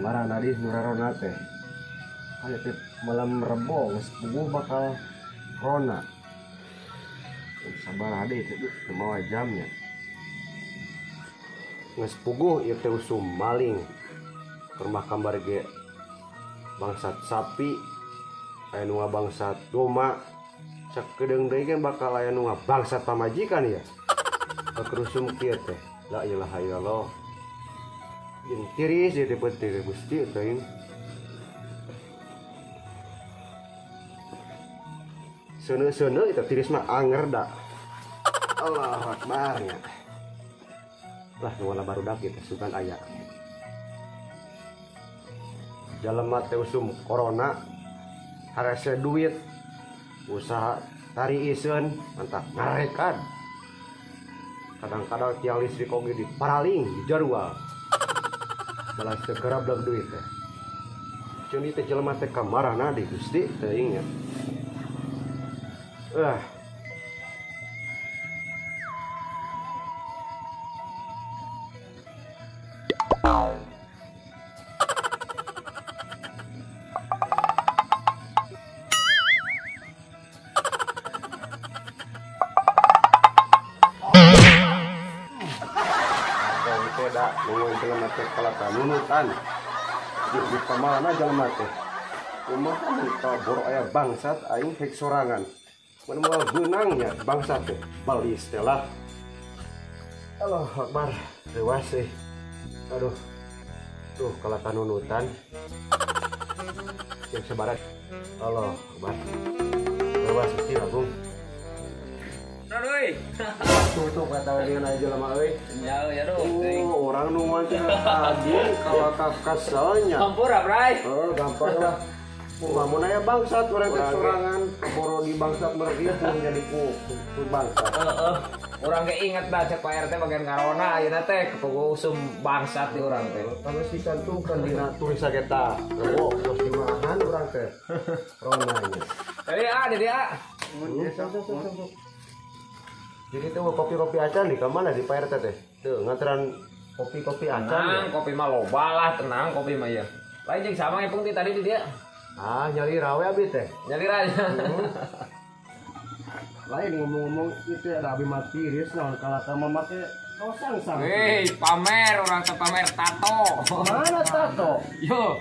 marana di nurarona teh aya teh malam rebo geus puguh bakal rona sabar ade teh mau jamnya geus puguh ieu teh usum maling rumah kambar ge bangsat sapi aya nu bangsat doma sakedeung deui kan bakal aya nu bangsat pamajikan ya kerusum kieu teh la ilaha illallah jeung tiris ieu teh penting Gusti teuing seuneu-seuneu eta tiris mah anger da Allahu Akbar nya lah nu barudak teh sugan aya jalema teh usum corona harese duit usaha tari iseun mantap ngarekan kadang-kadang tiang listrik oge diparaling dijarwal balas teu kerap dak duit teh ceun ieu teh jelema teh kamarana di Gusti teuing nya da nungguin jelema teh kalata nunutan di pamalana jelema teh kumaha mun kabur aya bangsat aing hek sorangan mun moal beunang nya bangsat teh balis teh lah Allahu Akbar dewas euy aduh tuh kalata nunutan yang sebarat Allahu Akbar dewas sih Agung Aduh, tutup kata dia aja lama euy. ya dong. Orang nu mancing tadi kalau kaselnya. Gampang bray. Gampang lah. Mun aya bangsat urang teh sorangan boro di bangsat meripun jadi ku bangsat. Urang ge inget da cek Pak RT bagian karona ayeuna teh kepugu usum bangsat di urang teh. Kalau dicantumkan dina tulis sageta. Oh, terus dimahan urang teh. Ronanya. Jadi Jadi tuh kopi-kopi acan di kemana di Pak RT teh? Tuh nganteran kopi-kopi acan. Tenang, kopi mah loba lah, tenang kopi mah ya. Lain jeung sama ngepung ti tadi di dia. Nyali rawe abi teh. Nyali raja. Lain ngomong-ngomong itu ada abi mati ris naon kalata mama teh kosong sang. Pamer orang teh pamer tato. Mana tato? Yo,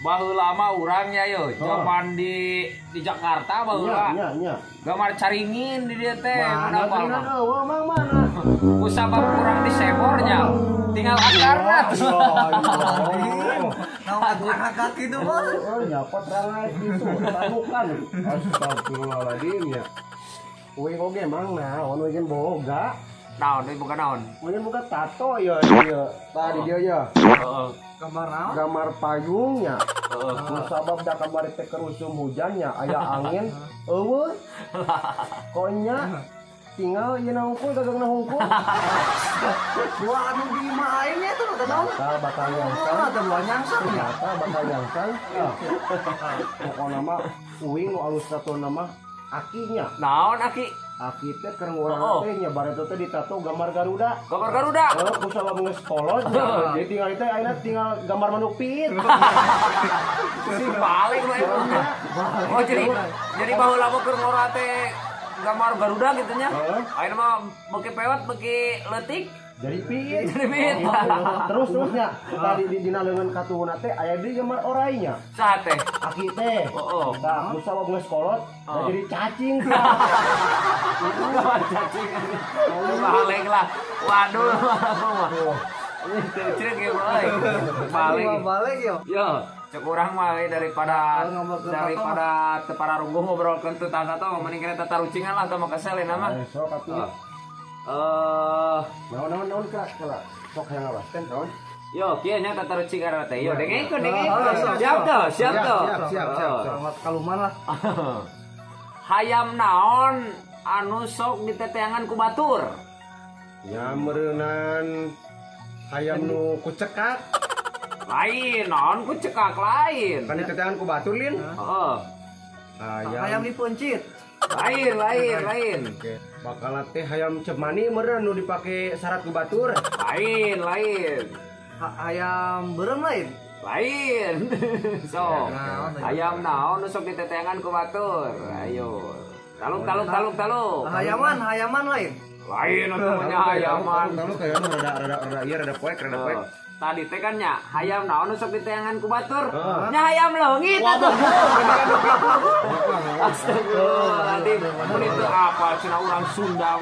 baheula mah urangnya yo, zaman di Jakarta baheula. Nya. Gambar caringin di dia teh. Mana mana? Ku sabab kurang disebornya. Tinggal akarna. Anak kaki itu mah. Nyapot rangai itu tanukan. Astagfirullahaladzim ya. Uing oge mang naon we boga. Naon deui bukan naon? Mungkin buka tato ya dia. Tadi dia ya. Gambar naon? Gambar payungnya. Sabab da kamar teh kerusum hujannya aya angin eueuh. Konya tinggal ieu nangkul dagang nangkul. Dua anu di maainya tuh kenal. Bakal nyangsang. Ada dua nyangsang ya. Bakal nyangsang. Pokona mah uing nu alus tato nama akinya. Naon aki? Aki teh keur ngurang teh nya bareto teh ditato gambar Garuda. Gambar Garuda. Ku sabab geus kolot. Jadi tinggal teh ayeuna tinggal gambar manuk pit. Si paling mah itu. Oh jadi baheula mah keur ngora teh gambar Garuda gitu nya. Ayeuna mah beuki pewat beuki leutik. Jadi pit. Terusnya tadi dina leungeun katuhuna teh aya di gambar orainya. Saha teh? Aki teh. Tah ku sabab geus kolot jadi cacing. Cacing. Balik lah. Waduh aku mah. Ini ceuk ge boy. Balik yo. Yo, cek urang mah daripada tepara rungguh ngobrolkeun teu tata mending kita tarucingan lah teh mah kesel mah. Sok atuh. Naon kak kala sok hayang ngawaskeun naon? Yo, kieu nya tatarucing karena teh. Yo, dengekeun. Siap toh. Selamat kaluman lah. Hayam naon anu sok diteteangan ku batur? Nya meureunan hayam nu kucekak. Lain, naon ku cekak lain. Kan diteteangan ku batur lin. Heeh. Hayam dipencit. Lain. Oke. Bakal teh hayam cemani meureun nu dipake syarat ku batur. Lain. Hayam beureum lain. Lain. Sok. Hayam naon nu sok ditetengan ku batur. Ayo. Taluk. Hayaman lain. Lain namanya hayaman. Tahu kayak rada iya rada poek. Tadi teh kan nya hayam naon nu sok ditetengan ku batur. Nya hayam leungit atuh. Astagfirullahaladzim. Mun itu apa cenah urang Sunda.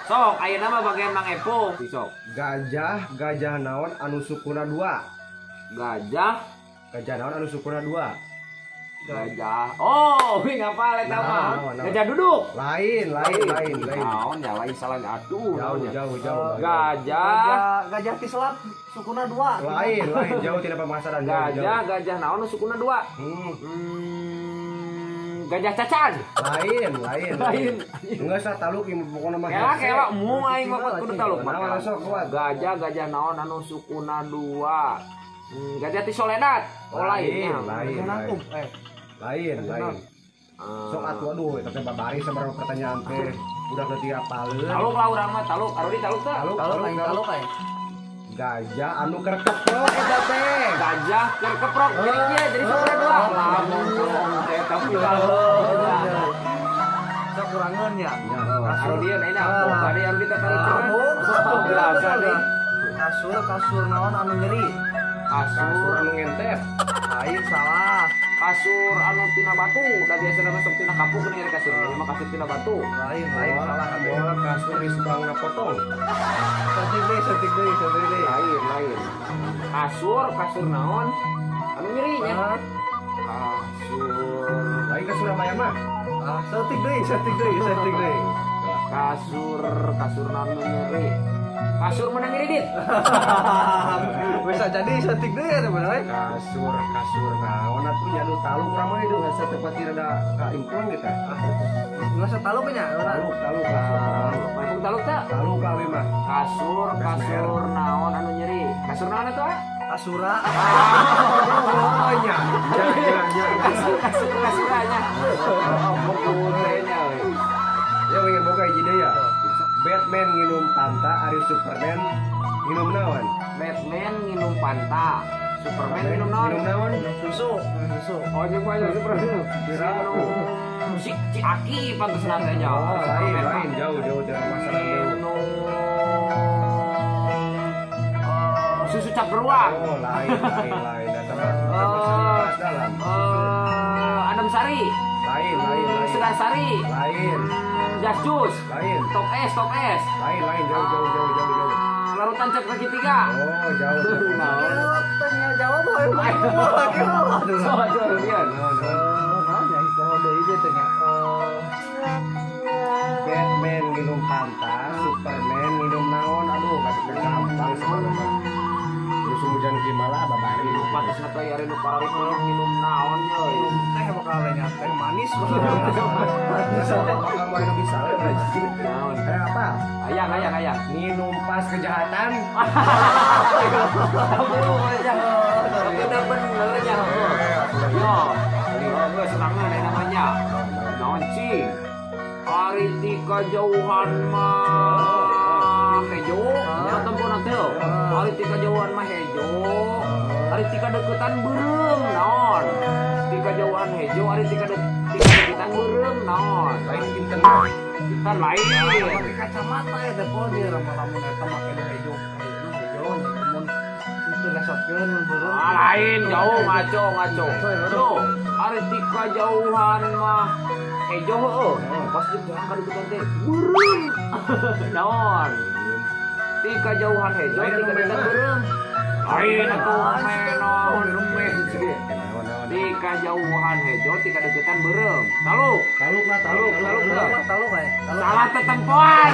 Sok ayeuna mah bagian Mang Epung. Sok. Gajah naon anu sukuna 2. Gajah naon anu sukuna 2. Gajah. Oh, wih ngapal eta mah. Gajah duduk. Lain. Naon ya lain salah atuh. Jauh. Gajah tislap sukuna 2. Lain, jauh tidak pemasaran. Gajah naon sukuna 2. Gajah cacan. Lain. Enggak usah taluk pokona mah. Kela mu aing mah kudu taluk. Naon sok kuat. Gajah naon anu sukuna 2. Gajah ti Soledad. Oh lain. Lain. Sok aduh eta teh babari sabarang pertanyaan teh. Udah berarti apaleun. Taluk lah urang mah taluk. Arudi taluk teh. Taluk kae. Gajah anu kerkeprok eta teh. Gajah keur keprok jadi sukuna 2. Lamun eta Sok kurangeun nya. Arudi ayeuna bade Arudi teh tarik. Kasur naon anu nyeri. Kasur anu ngentep. Lain salah. Kasur anu tina batu, da biasa masuk tina kapuk nih kasur. Mah kasur tina batu. Lain salah kabeh. Kasur di subangna potong. Cantik deui. Lain. Kasur naon? Anu nyeri nya. Kasur. Lain kasur Surabaya mah. Cantik deui. Kasur naon nyeri. Kasur menang iridit. Bisa jadi cantik deui eta bener. Kasur naon atuh nya nu taluk urang mah itu hasa tempat rada ka implong eta. Nggak taluk nya. Taluk. Maipung taluk teh. Taluk kawe mah. Kasur naon anu nyeri. Kasur naon atuh? Kasura. Oh nya. Kasuranya. Pokoknya. Ya pengen boga hiji deui ya. Batman nginum Fanta, ari Superman nginum naon? Batman nginum Fanta, Superman nginum naon? Susu. Oh, jeung banyak Superman. Si Aki pantes teh nya. Oh, lain jauh dari masalah jauh. Susu cap beruang. Oh, lain. Masalah dalam. Adam Sari. Lain. Segar Sari. Lain. Jas Jus. Lain. Top es. Lain jauh. Larutan cek kaki 3. Oh, jauh. Tanya jawab boy. Soal durian. Batman minum Fanta, Superman minum naon, aduh kasih gampang sebenarnya. Terus hujan gimana babari. Pantes na teh ari nu pararipeureun minum naon euy. Teh bakal teh manis. Bakal main bisa Naon? Kayak apa? Ayang. Minum pas kejahatan. Bener nya. Yo. Geus tangan namanya. Naon cing? Ari ti kajauhan mah hejo, nya tempona teh. Ari ti kajauhan mah hejo. Ari ti kadeuketan beureum naon? Ti kajauhan hejo, ari ti kadeuketan beureum naon? Lain pinten. Kan lain. Pakai kacamata ya depo dia lamun eta make hejo. Mun itu ngasotkeun mun beureum. Lain jauh ngaco. Tuh, ari ti kajauhan mah hejo heueuh. Pas jeung jalan kadeuketan teh beureum. Naon? Ti kajauhan hejo, ti kadeuketan beureum. Lain atuh menon remeh sih. Ti kajauhan hejo, ti kadeuketan beureum. Taluk lah. Taluk kae. Salah tetempoan.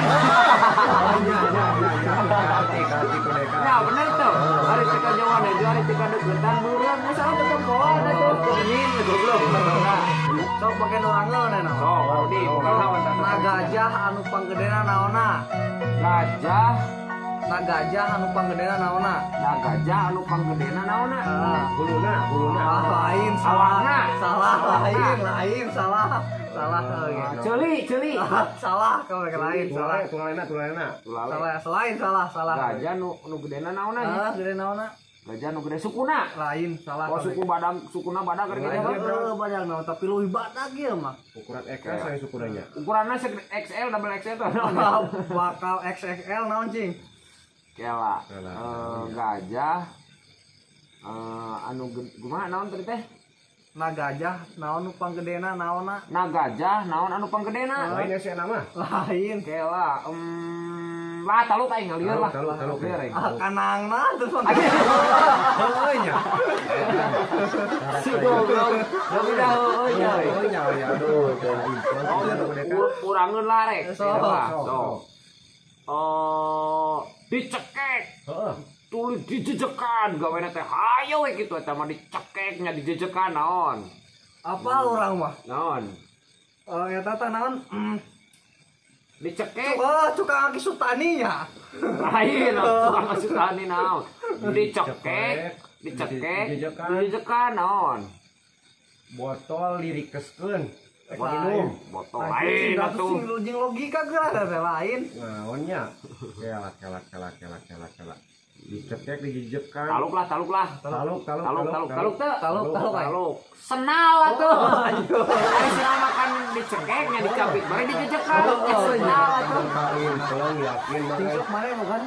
Hati kudeka. Ya bener tuh. Ari ti kajauhan hejo, ari ti kadeuketan beureum. Salah tetempoan atuh. Kemin goblok. Sok pake nurangeun eta. Sok, Rudi, bukan lawan Na gajah anu panggedena naonna? Gajah, Gajah anu panggedena naonna? gajah anu panggedena naonna? Buluna. Lain Awakna. lain salah. Ceuli. Salah kau lain salah. Tunggalena. Salah. Gajah nu gedena naonna nya? Gede naonna? Gajah nu gede sukuna. Lain salah. Oh suku badag, sukuna badag gede Lain mah. badak naon tapi leuwih badak ieu mah. Ukuran XL saya sukunanya. Ukuranna XL double XL tuh. Bakal XXL naon cing? Kela. Kela. Gajah anu kumaha naon tadi teh? Nah gajah naon nu panggedena naonna? Nah gajah naon anu panggedena? Lain ya nama. Lain. Kela. Lah taluk aing ngalieur lah. Taluk. Ngalieur aing. Kanangna terus Oh nya. Si goblok. Tapi dah heueuy nya. Oh nya ya aduh. Urangeun lah rek. Sok. Sok. Dicekek. Heeh. Tulis dijejekan gawena teh hayo we kitu eta mah dicekeknya dijejekan naon. apa orang mah? Naon? Eta teh naon? Dicekek. Tukang aki sutani nya. Lain tukang asutani naon. Dicekek, dijejekan naon. Botol dirikeskeun. Minum botol lain atuh. Sing logika geus ada teh lain. Naonnya? Kelak. Dicekek dijejekan. Taluk lah. Taluk Teu. Taluk. Senal atuh. Ari senal makan dicekeknya dicapit bari dijejekan. Senal atuh. Tolong yakin Sing sok mare bukan?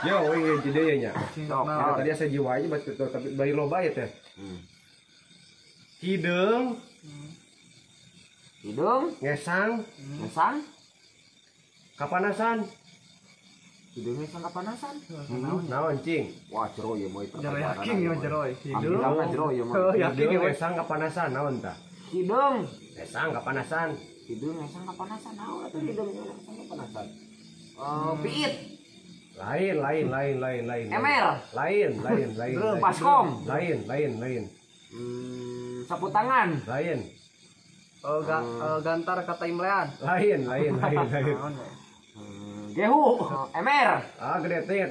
yo we jadi nya. Sok. Tadi saya jiwa aja tapi bayi loba ya teh. Hidung, Hidung, ngesang, ngesang. kapanasan. Hidung ngesang kapanasan. Naon cing? Wah, jero ieu mah itu. Jero yakin ieu jero. Hidung. Hidung jero ieu mah. Yakin Hidung ieu. ngesang kapanasan naon tah? Hidung. Ngesang kapanasan. Hidung ngesang kapanasan naon atuh hidung ngesang kapanasan. Piit. Lain. Emer. Lain. Baskom. Lain. Sapu tangan. Lain. Gantar kata imlean. Lain. Gehu. Emer. Ah, gede ting,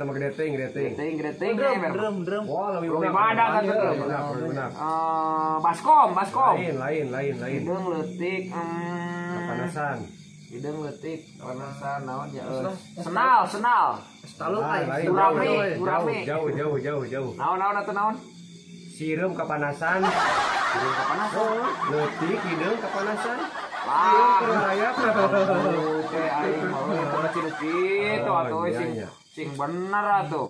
Greting emer. Drum. Wah, Lebih badak kan tuh. benar. Baskom. Lain. Hidung leutik. Kapanasan. Hidung leutik. Panasan naon ya? Senal. Taluk ai. Gurame. Jauh. Naon atuh naon? Sirum kapanasan. Hidung kapanasan. Leutik hidung kapanasan. Lah. Raya. Teh aing mau itu kitu atuh iya, sing iya. sing bener atuh.